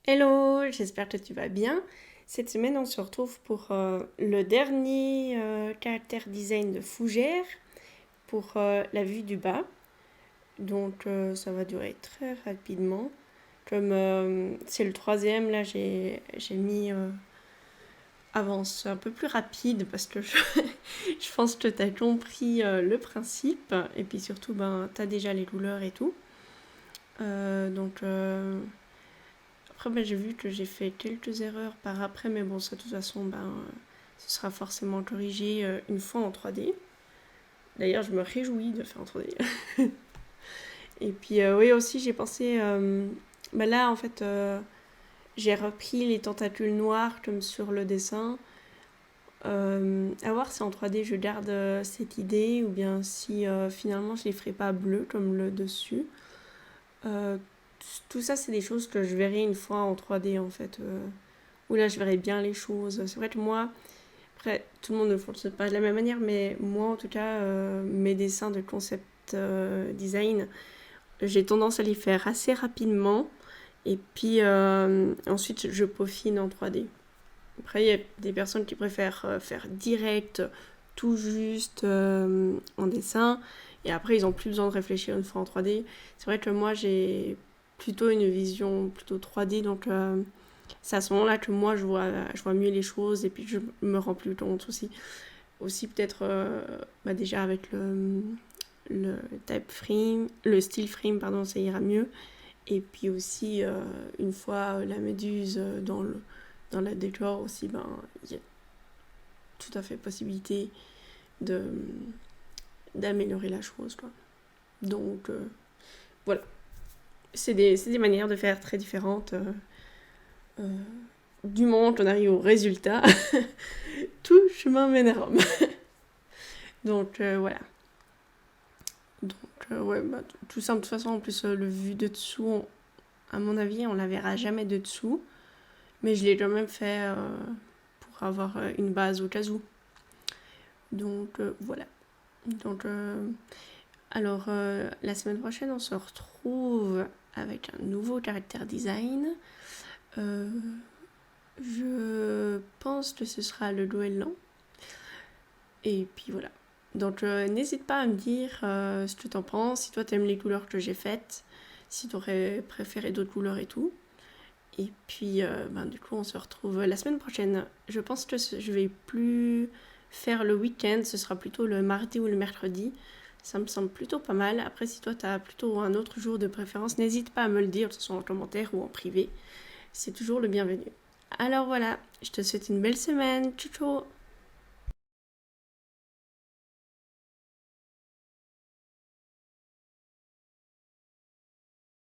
Hello, j'espère que tu vas bien. Cette semaine, on se retrouve pour le dernier caractère design de Fougère pour la vue du bas. Donc, ça va durer très rapidement. Comme c'est le troisième, là, j'ai mis avance un peu plus rapide parce que je pense que tu as compris le principe. Et puis surtout, ben, tu as déjà les couleurs et tout. Donc, après, ben, j'ai vu que j'ai fait quelques erreurs par après, mais bon, ça, de toute façon, ben, ce sera forcément corrigé une fois en 3D. D'ailleurs, je me réjouis de faire en 3D. Et puis, oui, aussi, j'ai pensé. Ben là, en fait, j'ai repris les tentacules noirs comme sur le dessin. À voir si en 3D je garde cette idée ou bien si finalement je les ferai pas bleus comme le dessus. Euh, tout ça, c'est des choses que je verrai une fois en 3D en fait. Où là je verrai bien les choses. C'est vrai que moi, après tout le monde ne fonctionne pas de la même manière, mais moi en tout cas, mes dessins de concept design, j'ai tendance à les faire assez rapidement et puis ensuite je peaufine en 3D. Après il y a des personnes qui préfèrent faire direct, tout juste en dessin et après ils ont plus besoin de réfléchir une fois en 3D. C'est vrai que moi j'ai plutôt une vision plutôt 3D donc c'est à ce moment-là que moi je vois mieux les choses et puis je me rends plus compte aussi. Aussi peut-être bah déjà avec le type frame, le style frame, pardon, ça ira mieux. Et puis aussi, une fois la méduse dans le décor aussi, ben, il y a tout à fait possibilité de, d'améliorer la chose, quoi. Donc, voilà. C'est des manières de faire très différentes. Euh, du moment qu'on arrive au résultat, tout chemin mène à Rome. Donc voilà. Donc ouais, bah, tout ça de toute façon, en plus le vu de dessous, à mon avis, on la verra jamais de dessous. Mais je l'ai quand même fait pour avoir une base au cas où. Donc voilà. Donc alors la semaine prochaine, on se retrouve avec un nouveau caractère design. Euh, je pense que ce sera le goéland. Et puis voilà. Donc n'hésite pas à me dire ce que t'en penses, si toi t'aimes les couleurs que j'ai faites, si t'aurais préféré d'autres couleurs et tout. Et puis ben, du coup on se retrouve la semaine prochaine. Je pense que je vais plus faire le week-end, ce sera plutôt le mardi ou le mercredi. Ça me semble plutôt pas mal. Après si toi t'as plutôt un autre jour de préférence, n'hésite pas à me le dire, que ce soit en commentaire ou en privé. C'est toujours le bienvenu. Alors voilà, je te souhaite une belle semaine. Ciao ciao.